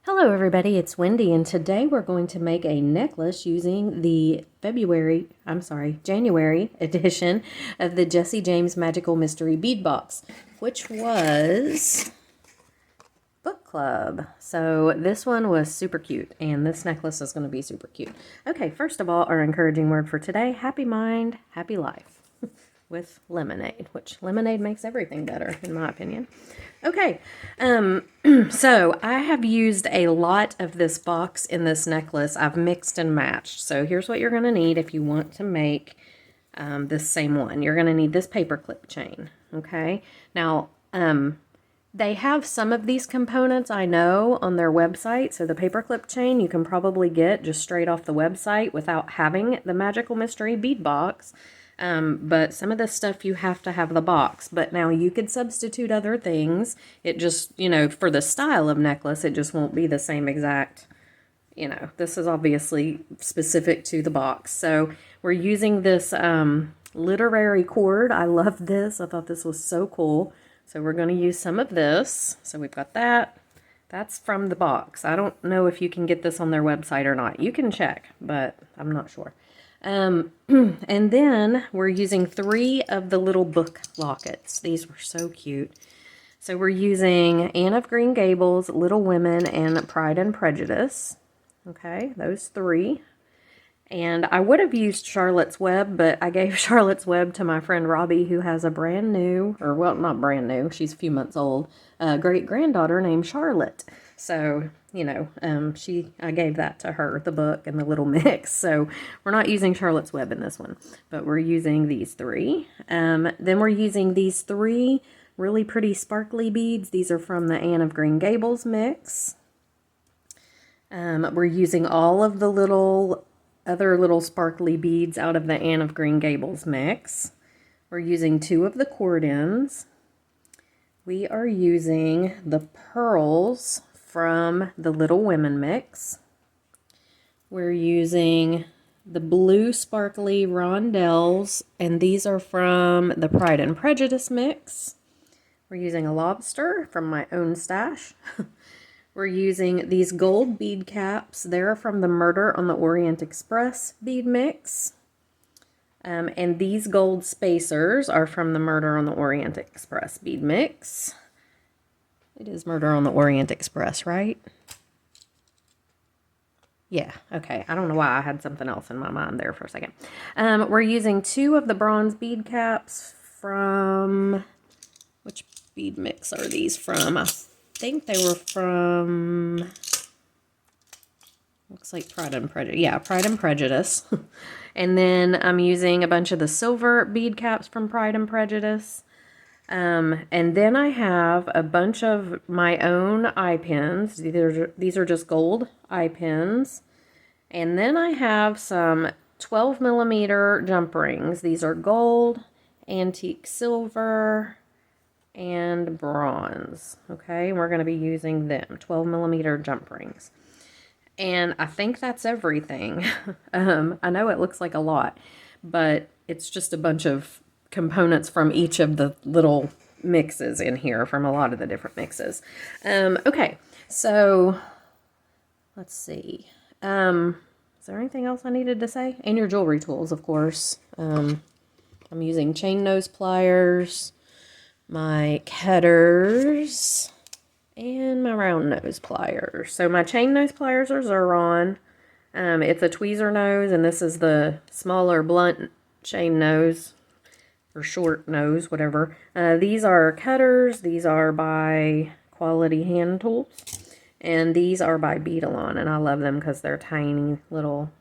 Hello everybody, it's Wendy, and today we're going to make a necklace using the January edition of the Jesse James Magical Mystery Bead Box, which was book club. So this one was super cute, and this necklace is going to be super cute. Okay, first of all, our encouraging word for today, happy mind, happy life. With lemonade, which lemonade makes everything better, in my opinion. Okay, so I have used a lot of this box in this necklace. I've mixed and matched. So here's what you're going to need if you want to make this same one. You're going to need this paper clip chain, okay? Now, they have some of these components, I know, on their website. So the paperclip chain you can probably get just straight off the website without having the Magical Mystery Bead Box. But some of this stuff you have to have the box. But now you could substitute other things. It just, for the style of necklace, it just won't be the same exact, this is obviously specific to the box. So we're using this literary cord. I love this. I thought this was so cool. So we're going to use some of this. So we've got that. That's from the box. I don't know if you can get this on their website or not. You can check, but I'm not sure. And then we're using 3 of the little book lockets. These were so cute. So we're using Anne of Green Gables, Little Women, and Pride and Prejudice. Okay, those 3. And I would have used Charlotte's Web, but I gave Charlotte's Web to my friend Robbie, who has a brand new, or well, not brand new, she's a few months old, great-granddaughter named Charlotte. So, I gave that to her, the book and the little mix. So we're not using Charlotte's Web in this one, but we're using these 3. Then we're using these 3 really pretty sparkly beads. These are from the Anne of Green Gables mix. We're using all of the other little sparkly beads out of the Anne of Green Gables mix. We're using 2 of the cord ends. We are using the pearls from the Little Women mix. We're using the blue sparkly rondelles, and these are from the Pride and Prejudice mix. We're using a lobster from my own stash. We're using these gold bead caps. They're from the Murder on the Orient Express bead mix. And these gold spacers are from the Murder on the Orient Express bead mix. It is Murder on the Orient Express, right? Yeah, okay. I don't know why I had something else in my mind there for a second. We're using 2 of the bronze bead caps from... Which bead mix are these from? I think they were from... Looks like Pride and Prejudice. Yeah, Pride and Prejudice. And then I'm using a bunch of the silver bead caps from Pride and Prejudice. And then I have a bunch of my own eye pins. These are just gold eye pins. And then I have some 12 millimeter jump rings. These are gold, antique silver, and bronze. Okay, and we're going to be using them, 12 millimeter jump rings. And I think that's everything. I know it looks like a lot, but it's just a bunch of components from each of the little mixes in here, from a lot of the different mixes. Okay, so let's see. Is there anything else I needed to say? And your jewelry tools, of course. I'm using chain nose pliers, my cutters, and my round nose pliers. So my chain nose pliers are Xuron. It's a tweezer nose, and this is the smaller blunt chain nose, or short nose, whatever. These are cutters. These are by Quality Hand Tools. And these are by Beadalon, and I love them because they're tiny little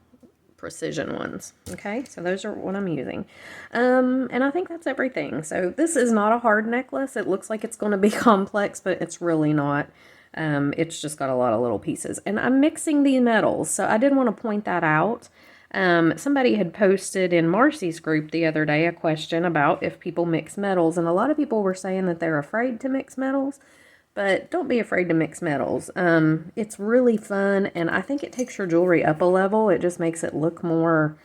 precision ones. Okay, so those are what I'm using. And I think that's everything. So this is not a hard necklace. It looks like it's going to be complex, but it's really not. It's just got a lot of little pieces. And I'm mixing the metals, so I did want to point that out. Somebody had posted in Marcy's group the other day a question about if people mix metals, and a lot of people were saying that they're afraid to mix metals. But don't be afraid to mix metals. It's really fun, and I think it takes your jewelry up a level. It just makes it look more,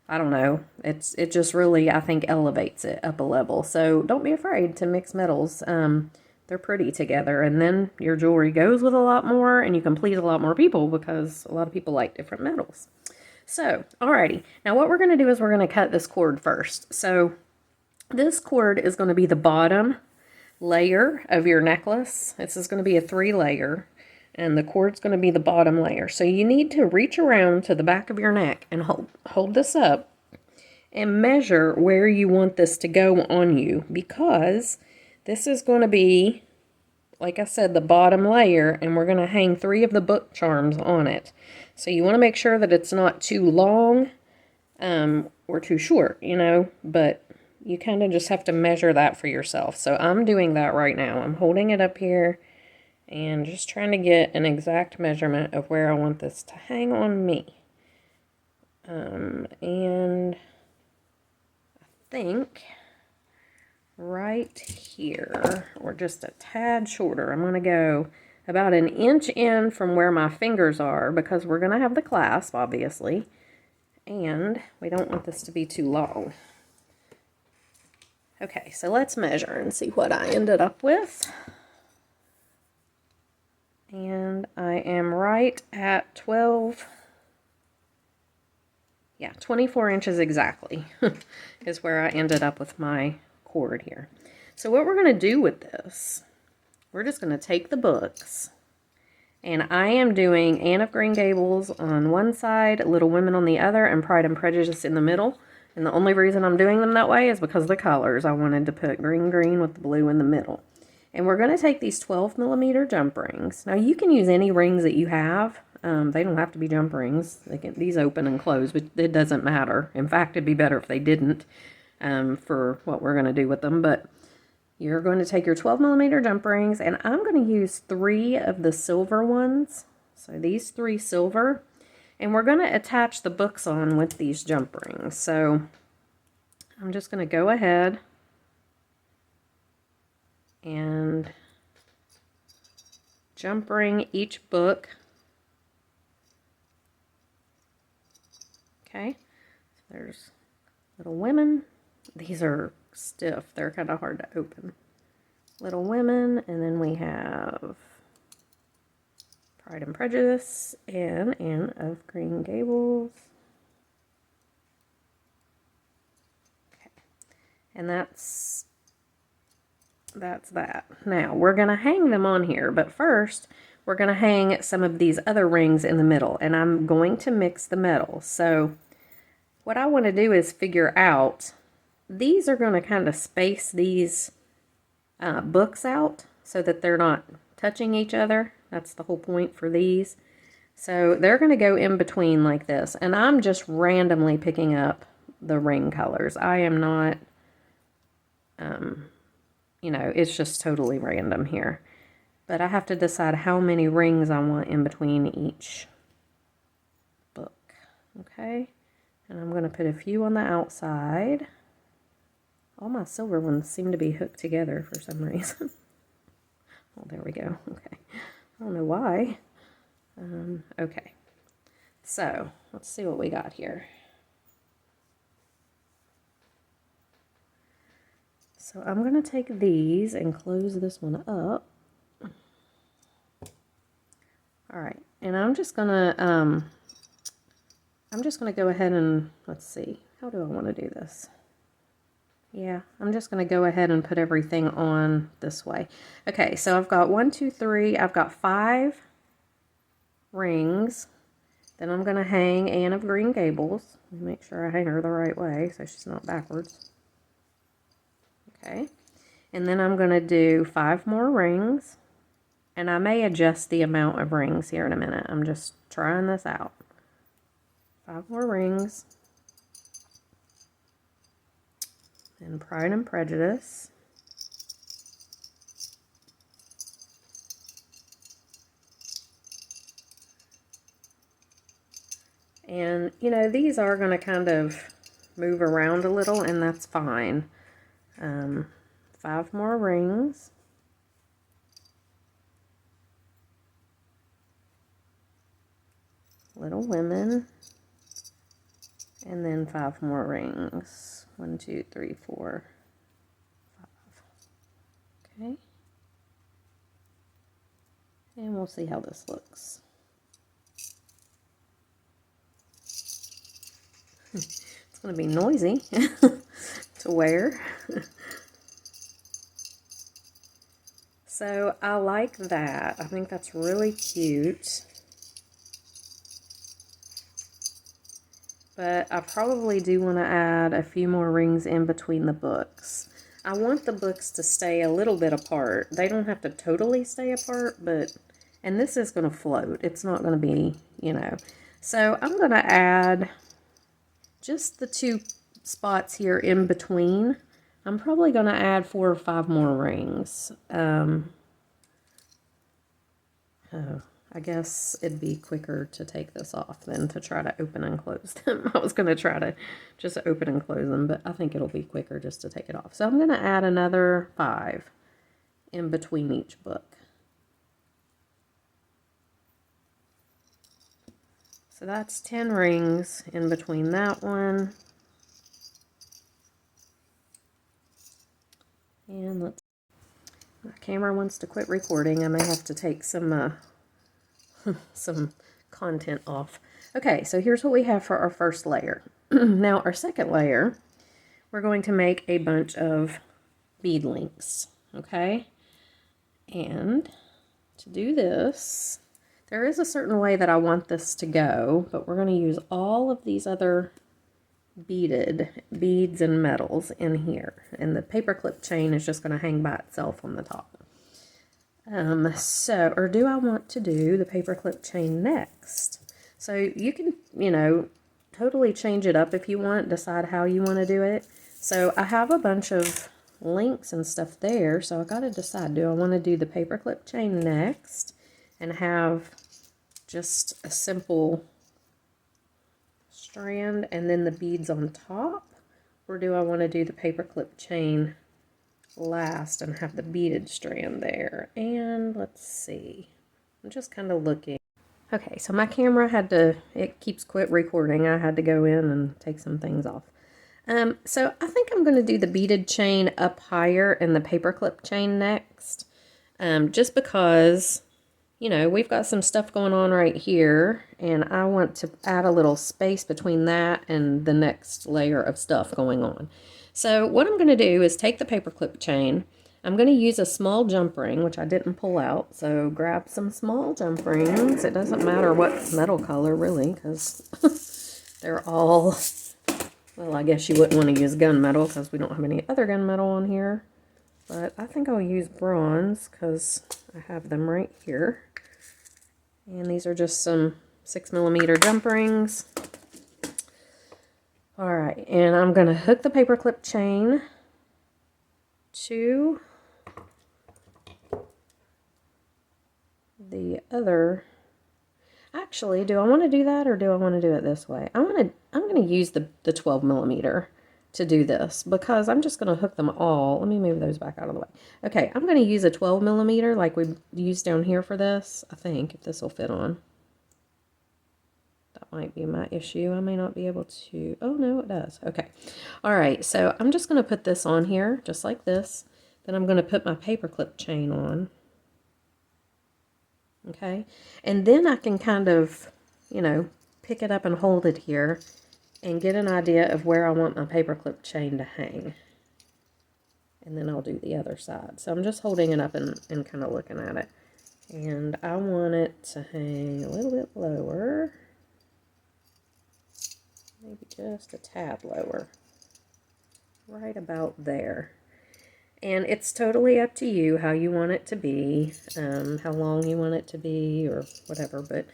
I don't know. It just really, I think, elevates it up a level. So don't be afraid to mix metals. they're pretty together. And then your jewelry goes with a lot more, and you can please a lot more people because a lot of people like different metals. So, alrighty. Now what we're going to do is we're going to cut this cord first. So this cord is going to be the bottom layer of your necklace. This is going to be a 3-layer, and the cord's going to be the bottom layer. So you need to reach around to the back of your neck and hold this up and measure where you want this to go on you, because this is going to be, like I said, the bottom layer, and we're going to hang 3 of the book charms on it. So you want to make sure that it's not too long or too short, you know, but you kind of just have to measure that for yourself. So I'm doing that right now. I'm holding it up here and just trying to get an exact measurement of where I want this to hang on me. And I think right here, or just a tad shorter, I'm going to go about 1 inch in from where my fingers are, because we're going to have the clasp, obviously, and we don't want this to be too long. Okay, so let's measure and see what I ended up with. And I am right at 24 inches exactly is where I ended up with my cord here. So what we're going to do with this, we're just going to take the books, and I am doing Anne of Green Gables on one side, Little Women on the other, and Pride and Prejudice in the middle. And the only reason I'm doing them that way is because of the colors. I wanted to put green with the blue in the middle. And we're going to take these 12mm jump rings. Now you can use any rings that you have. They don't have to be jump rings. These open and close, but it doesn't matter. In fact, it'd be better if they didn't for what we're going to do with them. But you're going to take your 12mm jump rings, and I'm going to use 3 of the silver ones. So these 3 silver. And we're going to attach the books on with these jump rings. So I'm just going to go ahead and jump ring each book. Okay, so there's Little Women. These are stiff. They're kind of hard to open. Little Women, and then we have Pride and Prejudice and Anne of Green Gables. Okay, and that's that. Now we're going to hang them on here, but first we're going to hang some of these other rings in the middle, and I'm going to mix the metal. So what I want to do is figure out, these are going to kind of space these books out so that they're not touching each other. That's the whole point for these. So they're going to go in between like this, and I'm just randomly picking up the ring colors. I am not, you know, it's just totally random here. But I have to decide how many rings I want in between each book. Okay, and I'm going to put a few on the outside. All my silver ones seem to be hooked together for some reason. Oh, there we go. Okay. I don't know why. Okay. So, let's see what we got here. So, I'm going to take these and close this one up. Alright. And I'm just going to go ahead and, let's see. How do I want to do this? Yeah, I'm just going to go ahead and put everything on this way. Okay, so I've got 1, 2, 3. I've got 5 rings. Then I'm going to hang Anne of Green Gables. Make sure I hang her the right way so she's not backwards. Okay, and then I'm going to do 5 more rings. And I may adjust the amount of rings here in a minute. I'm just trying this out. 5 more rings. And Pride and Prejudice. And, you know, these are going to kind of move around a little, and that's fine. 5 more rings. Little Women. And then 5 more rings. 1, 2, 3, 4, 5. Okay. And we'll see how this looks. It's going to be noisy to wear. So I like that. I think that's really cute. But I probably do want to add a few more rings in between the books. I want the books to stay a little bit apart. They don't have to totally stay apart, but, and this is going to float. It's not going to be, you know. So I'm going to add just the 2 spots here in between. I'm probably going to add 4 or 5 more rings. I guess it'd be quicker to take this off than to try to open and close them. I was going to try to just open and close them, but I think it'll be quicker just to take it off. So I'm going to add another 5 in between each book. So that's 10 rings in between that one. And let's, my camera wants to quit recording. I may have to take some content off. Okay, so here's what we have for our first layer. Now our second layer, we're going to make a bunch of bead links, okay? And to do this, there is a certain way that I want this to go, but we're going to use all of these other beaded beads and metals in here. And the paperclip chain is just going to hang by itself on the top. Or do I want to do the paperclip chain next? So you can, you know, totally change it up if you want, decide how you want to do it. So I have a bunch of links and stuff there, so I got to decide, do I want to do the paperclip chain next and have just a simple strand and then the beads on top, or do I want to do the paperclip chain last and have the beaded strand there? And let's see, I'm just kind of looking. Okay, so my camera it keeps quit recording. I had to go in and take some things off. So I think I'm going to do the beaded chain up higher and the paperclip chain next, just because, you know, we've got some stuff going on right here, and I want to add a little space between that and the next layer of stuff going on. So what I'm going to do is take the paperclip chain. I'm going to use a small jump ring, which I didn't pull out. So grab some small jump rings. It doesn't matter what metal color, really, because they're all, well, I guess you wouldn't want to use gunmetal because we don't have any other gunmetal on here. But I think I'll use bronze because I have them right here. And these are just some 6mm jump rings. Alright, and I'm going to hook the paperclip chain to the other. Actually, do I want to do that or do I want to do it this way? I'm going to use the 12mm to do this because I'm just going to hook them all. Let me move those back out of the way. Okay, I'm going to use a 12mm like we used down here for this. I think, if this will fit on. That might be my issue. I may not be able to. Oh, no, it does. Okay. All right. So I'm just going to put this on here just like this. Then I'm going to put my paperclip chain on. Okay. And then I can kind of, you know, pick it up and hold it here and get an idea of where I want my paperclip chain to hang. And then I'll do the other side. So I'm just holding it up and kind of looking at it. And I want it to hang a little bit lower. Maybe just a tad lower, right about there. And it's totally up to you how you want it to be, how long you want it to be, or whatever. But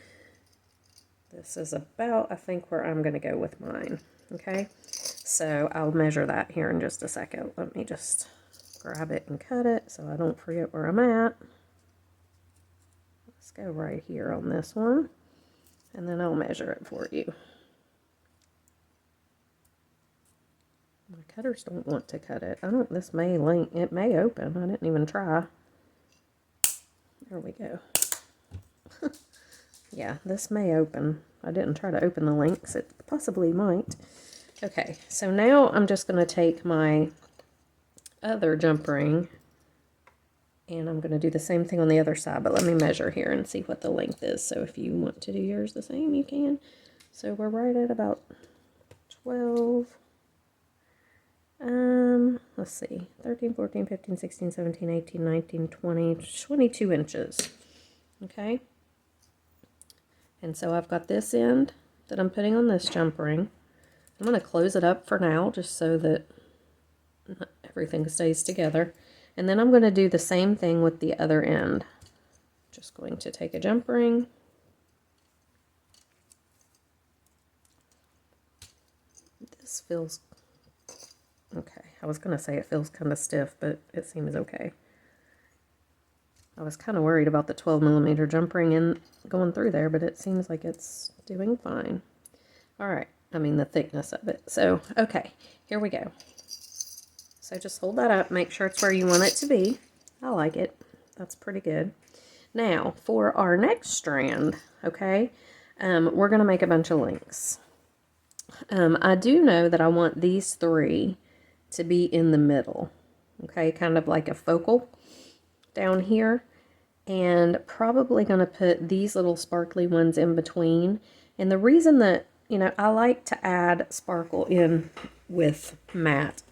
this is about, I think, where I'm going to go with mine. Okay, so I'll measure that here in just a second. Let me just grab it and cut it so I don't forget where I'm at. Let's go right here on this one, and then I'll measure it for you. My cutters don't want to cut it. This may link, it may open. I didn't even try. There we go. Yeah, this may open. I didn't try to open the links. It possibly might. Okay, so now I'm just going to take my other jump ring And I'm going to do the same thing on the other side, but let me measure here and see what the length is. So if you want to do yours the same, you can. So we're right at about 12, let's see, 13, 14, 15, 16, 17, 18, 19, 20, 22 inches. Okay. And so I've got this end that I'm putting on this jump ring. I'm going to close it up for now just so that everything stays together. And then I'm going to do the same thing with the other end. Just going to take a jump ring. This feels okay. I was going to say it feels kind of stiff, but it seems okay. I was kind of worried about the 12mm jump ring in going through there, but it seems like it's doing fine. All right. I mean the thickness of it. So, okay, here we go. So just hold that up, make sure it's where you want it to be. I like it. That's pretty good. Now, for our next strand, okay, we're going to make a bunch of links. I do know that I want these three to be in the middle, okay, kind of like a focal down here. And probably going to put these little sparkly ones in between. And the reason that, you know, I like to add sparkle in with matte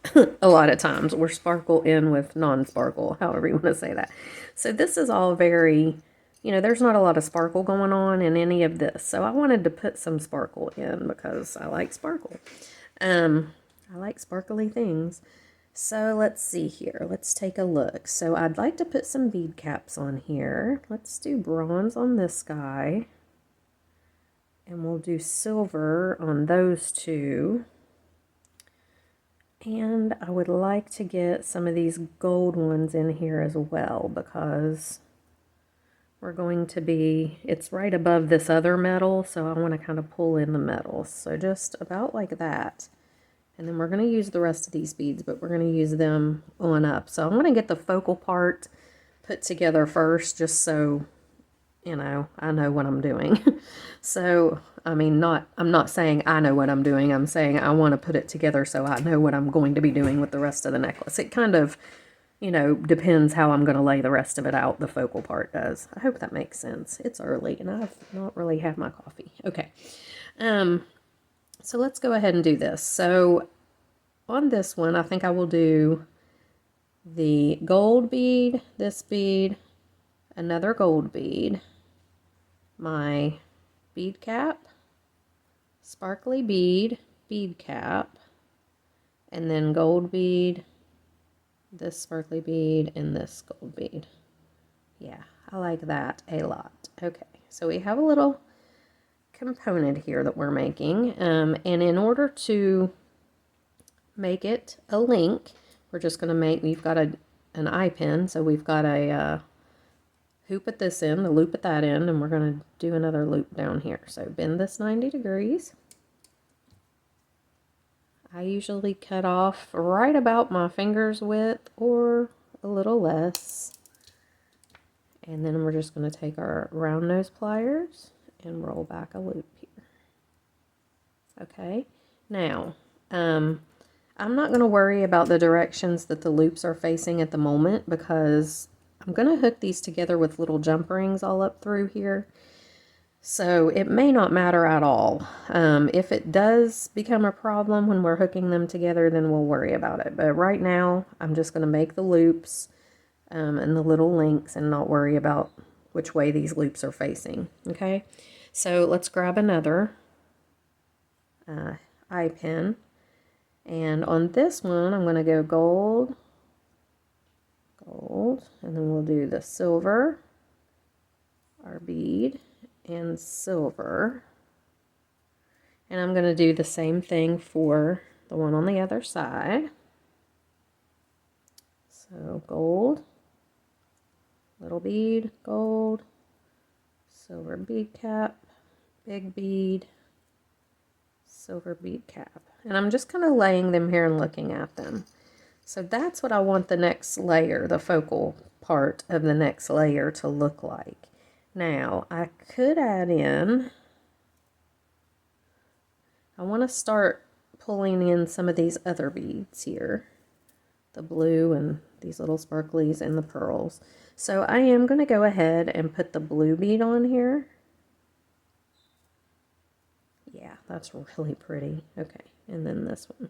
a lot of times, or sparkle in with non-sparkle, however you want to say that. So this is all very, you know, there's not a lot of sparkle going on in any of this. So I wanted to put some sparkle in because I like sparkle. I like sparkly things. So let's see here. Let's take a look. So I'd like to put some bead caps on here. Let's do bronze on this guy. And we'll do silver on those two. And I would like to get some of these gold ones in here as well, because we're going to be, it's right above this other metal, so I want to kind of pull in the metals. So just about like that. And then we're going to use the rest of these beads, but we're going to use them on up. So I'm going to get the focal part put together first, just so, you know, I know what I'm doing. So, I mean, I'm not saying I know what I'm doing. I'm saying I want to put it together so I know what I'm going to be doing with the rest of the necklace. It kind of, you know, depends how I'm going to lay the rest of it out, the focal part does. I hope that makes sense. It's early, and I've not really had my coffee. Okay. So let's go ahead and do this. So on this one, I think I will do the gold bead, this bead, another gold bead, my bead cap, sparkly bead, bead cap, and then gold bead, this sparkly bead, and this gold bead. Yeah, I like that a lot. Okay, so we have a little component here that we're making, and in order to make it a link, we're just going to make, we've got an eye pin, so we've got a hoop at this end, the loop at that end, and we're going to do another loop down here. So bend this 90 degrees. I usually cut off right about my finger's width or a little less. And then we're just going to take our round nose pliers and roll back a loop here. Okay, now I'm not going to worry about the directions that the loops are facing at the moment, because I'm going to hook these together with little jump rings all up through here. So it may not matter at all. If it does become a problem when we're hooking them together, then we'll worry about it. But right now, I'm just going to make the loops and the little links and not worry about which way these loops are facing. Okay, so let's grab another eye pin. And on this one, I'm going to go gold, gold, and then we'll do the silver, our bead, and silver. And I'm going to do the same thing for the one on the other side. So gold, little bead, gold, silver bead cap, big bead, silver bead cap. And I'm just kind of laying them here and looking at them. So that's what I want the next layer, the focal part of the next layer, to look like. Now, I could add in, I want to start pulling in some of these other beads here, the blue and these little sparklies and the pearls. So I am going to go ahead and put the blue bead on here. Yeah, that's really pretty. Okay, and then this one.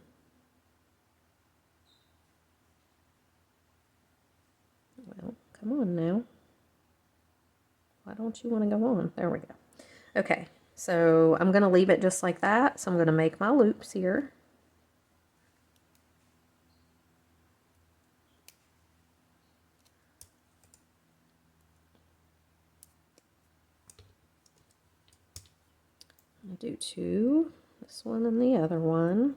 Well, come on now. Why don't you want to go on? There we go. Okay, so I'm going to leave it just like that. So I'm going to make my loops here. I'm going to do two, this one and the other one.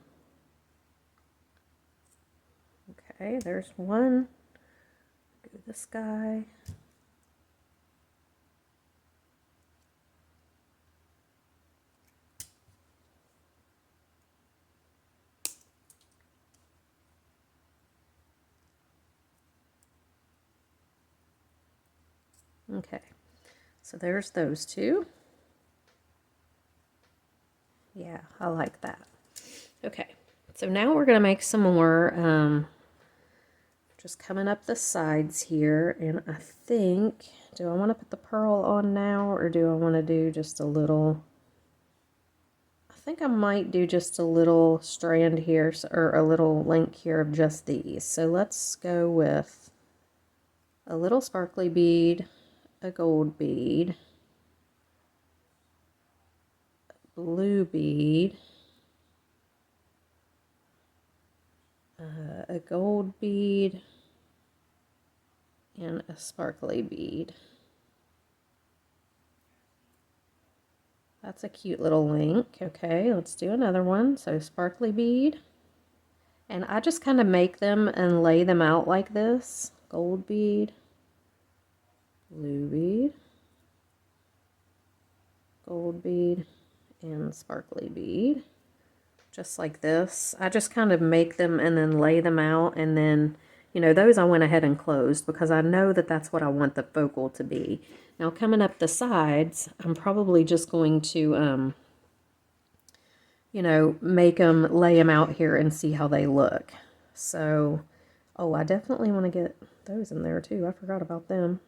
Okay, there's one. Do this guy. Okay, so there's those two. Yeah, I like that. Okay, so now we're going to make some more, just coming up the sides here, and I think, do I want to put the pearl on now, or do I want to do just a little, I think I might do just a little strand here, or a little link here of just these. So let's go with a little sparkly bead, a gold bead, a blue bead, a gold bead, and a sparkly bead. That's a cute little link. Okay, let's do another one. So sparkly bead. And I just kind of make them and lay them out like this. Gold bead, blue bead, gold bead, and sparkly bead. Just like this. I just kind of make them and then lay them out, and then, you know, those I went ahead and closed because I know that that's what I want the focal to be. Now coming up the sides, I'm probably just going to, you know, make them, lay them out here and see how they look. So, oh, I definitely want to get those in there too. I forgot about them.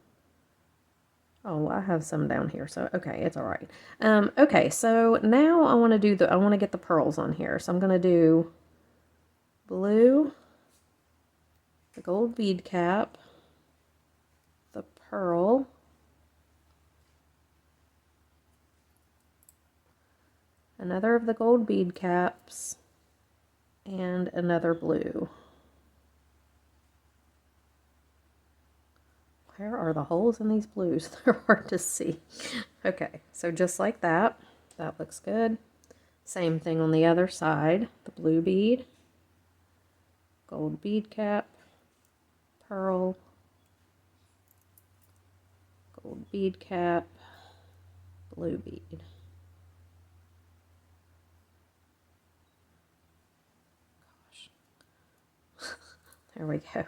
Oh, I have some down here, so okay, it's all right. Okay, so now I want to do I want to get the pearls on here. So I'm going to do blue, the gold bead cap, the pearl, another of the gold bead caps, and another blue. Where are the holes in these blues? They're hard to see. Okay, so just like that. That looks good. Same thing on the other side. The blue bead, gold bead cap, pearl, gold bead cap, blue bead. Gosh. There we go.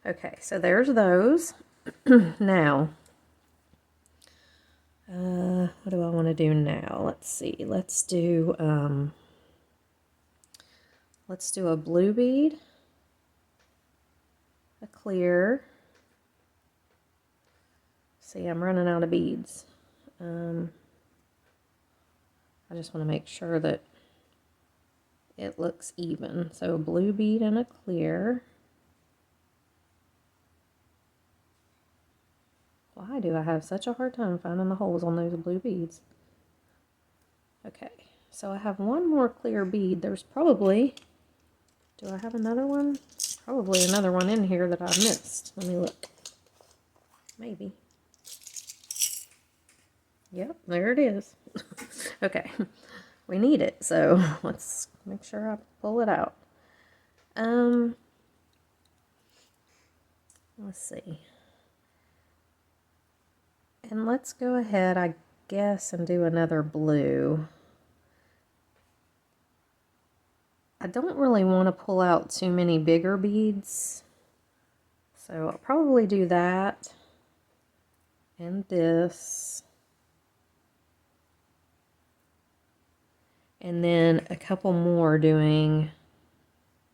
Okay, so there's those. Now, what do I want to do now? Let's see. Let's do a blue bead, a clear. See, I'm running out of beads. I just want to make sure that it looks even. So a blue bead and a clear. Why do I have such a hard time finding the holes on those blue beads? Okay, so I have one more clear bead. There's probably, do I have another one? Probably another one in here that I missed. Let me look. Maybe. Yep, there it is. Okay, we need it, so let's make sure I pull it out. Let's see. And let's go ahead, I guess, and do another blue. I don't really want to pull out too many bigger beads, so I'll probably do that and this. And then a couple more doing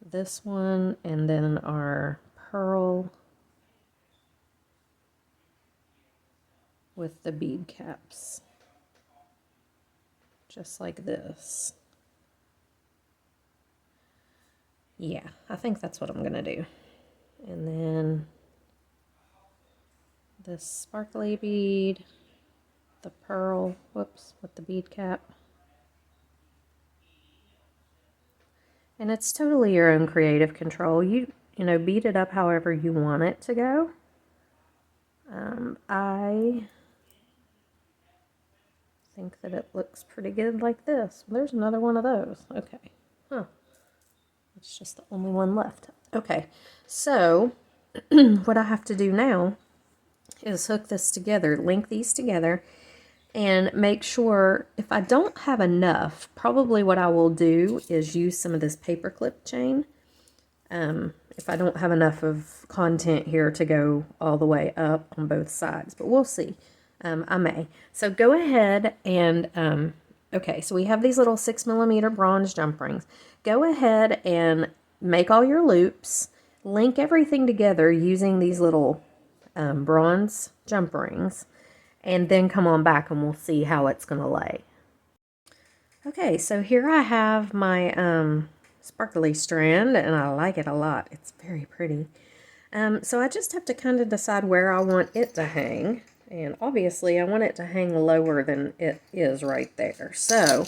this one and then our pearl with the bead caps, just like this. Yeah, I think that's what I'm gonna do. And then this sparkly bead, the pearl, whoops, with the bead cap. And it's totally your own creative control. You know, beat it up however you want it to go. I think that it looks pretty good like this. There's another one of those. Okay. Huh. It's just the only one left. Okay. So, what I have to do now is hook this together, link these together, and make sure, if I don't have enough, probably what I will do is use some of this paper clip chain. If I don't have enough of content here to go all the way up on both sides, but we'll see. I may. So go ahead and, okay, so we have these little 6mm bronze jump rings. Go ahead and make all your loops, link everything together using these little bronze jump rings, and then come on back and we'll see how it's going to lay. Okay, so here I have my sparkly strand, and I like it a lot. It's very pretty. So I just have to kind of decide where I want it to hang, and obviously I want it to hang lower than it is right there. So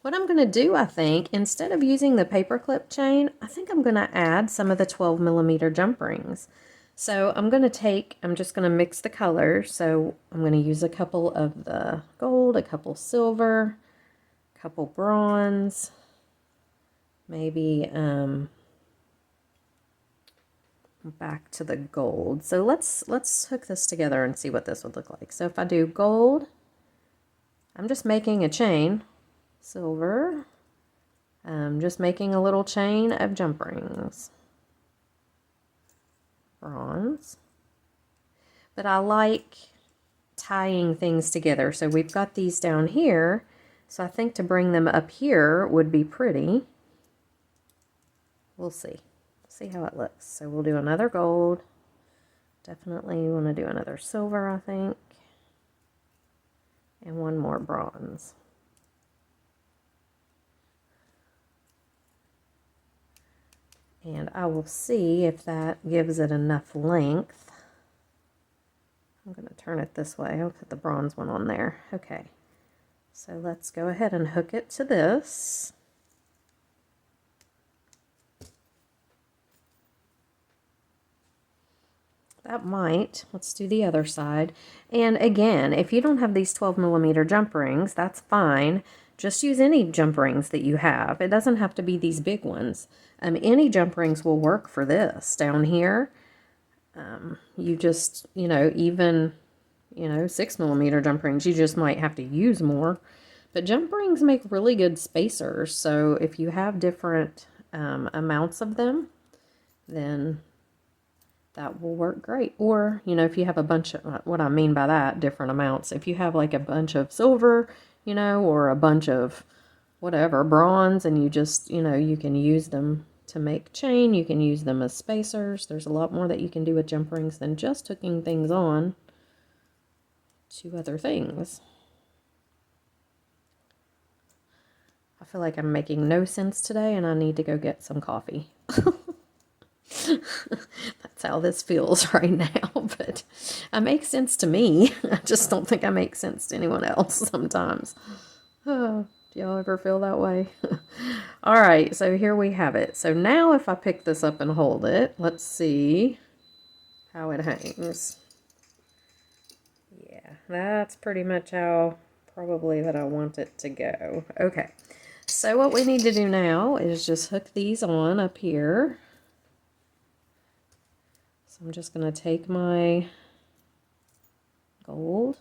what I'm going to do, I think, instead of using the paper clip chain, I think I'm going to add some of the 12mm jump rings. So I'm just going to mix the colors. So I'm going to use a couple of the gold, a couple silver, a couple bronze, maybe back to the gold. So let's hook this together and see what this would look like. So if I do gold, I'm just making a chain. Silver, I'm just making a little chain of jump rings. Bronze. But I like tying things together. So we've got these down here. So I think to bring them up here would be pretty. We'll see. See how it looks. So we'll do another gold. Definitely want to do another silver, I think. And one more bronze. And I will see if that gives it enough length. I'm going to turn it this way. I'll put the bronze one on there. Okay. So let's go ahead and hook it to this. That might. Let's do the other side. And again, if you don't have these 12mm jump rings, that's fine. Just use any jump rings that you have. It doesn't have to be these big ones. Any jump rings will work for this. Down here, you just, even, 6mm jump rings, you just might have to use more. But jump rings make really good spacers. So if you have different amounts of them, then that will work great. Or, if you have a bunch of, what I mean by that, different amounts. If you have like a bunch of silver, or a bunch of whatever, bronze, and you just, you can use them to make chain. You can use them as spacers. There's a lot more that you can do with jump rings than just hooking things on to other things. I feel like I'm making no sense today, and I need to go get some coffee. That's how this feels right now, but I make sense to me. I just don't think I make sense to anyone else sometimes. Oh, do y'all ever feel that way? All right, so here we have it. So now if I pick this up and hold it, let's see how it hangs. Yeah, that's pretty much how probably that I want it to go. Okay, so what we need to do now is just hook these on up here. So I'm just going to take my gold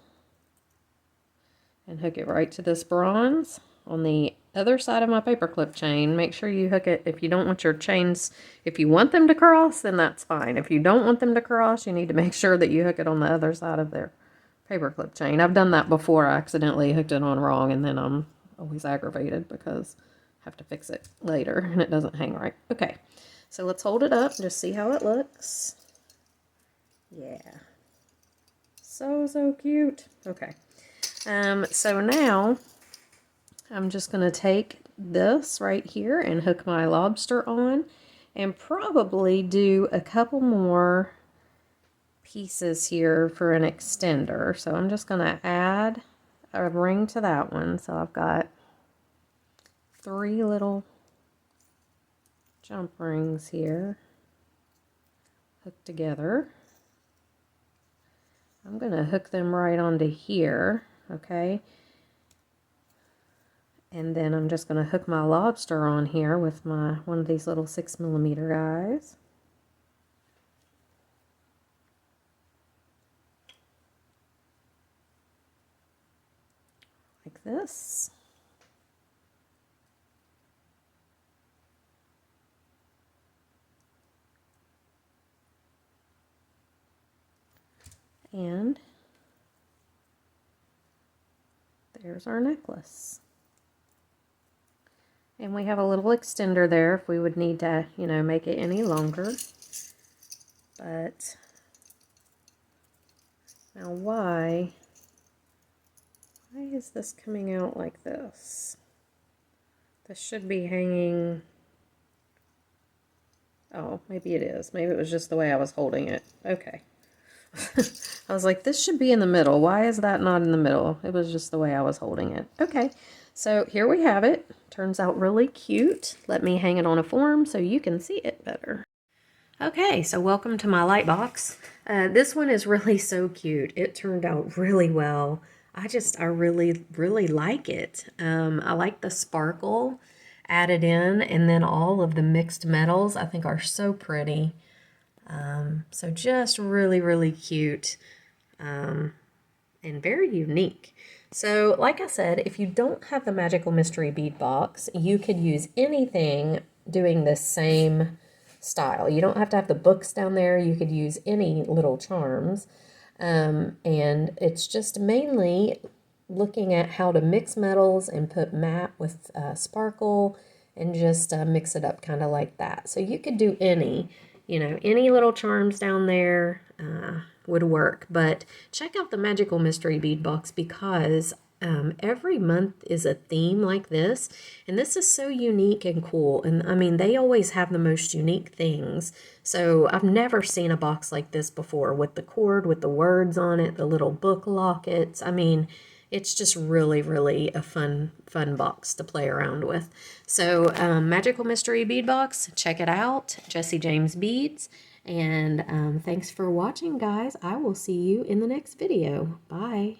and hook it right to this bronze on the other side of my paperclip chain. Make sure you hook it. If you don't want your chains, if you want them to cross, then that's fine. If you don't want them to cross, you need to make sure that you hook it on the other side of their paperclip chain. I've done that before. I accidentally hooked it on wrong, and then I'm always aggravated because I have to fix it later and it doesn't hang right. Okay, So let's hold it up and just see how it looks. Yeah. So cute. Okay. So now I'm just going to take this right here and hook my lobster on and probably do a couple more pieces here for an extender. So I'm just going to add a ring to that one. So I've got 3 little jump rings here hooked together. I'm going to hook them right onto here, okay? And then I'm just going to hook my lobster on here with one of these little 6mm guys. Like this. And there's our necklace. And we have a little extender there if we would need to, you know, make it any longer. But now why is this coming out like this? This should be hanging. Oh, maybe it is. Maybe it was just the way I was holding it. Okay. I was like, this should be in the middle. Why is that not in the middle? It was just the way I was holding it. Okay, so here we have it. Turns out really cute. Let me hang it on a form so you can see it better. Okay, so welcome to my light box. This one is really so cute. It turned out really well. I really like it. I like the sparkle added in, and then all of the mixed metals I think are so pretty. So just really cute and very unique. So like I said, if you don't have the Magical Mystery Bead Box, you could use anything doing the same style. You don't have to have the books down there. You could use any little charms. And it's just mainly looking at how to mix metals and put matte with sparkle and just mix it up kind of like that. So you could do any, you know, any little charms down there would work. But check out the Magical Mystery Bead Box because every month is a theme like this, and this is so unique and cool. And I mean, they always have the most unique things. So I've never seen a box like this before with the cord, with the words on it, the little book lockets. I mean, it's just really a fun box to play around with. So Magical Mystery Bead Box, check it out. Jessie James Beads. And thanks for watching, guys. I will see you in the next video. Bye.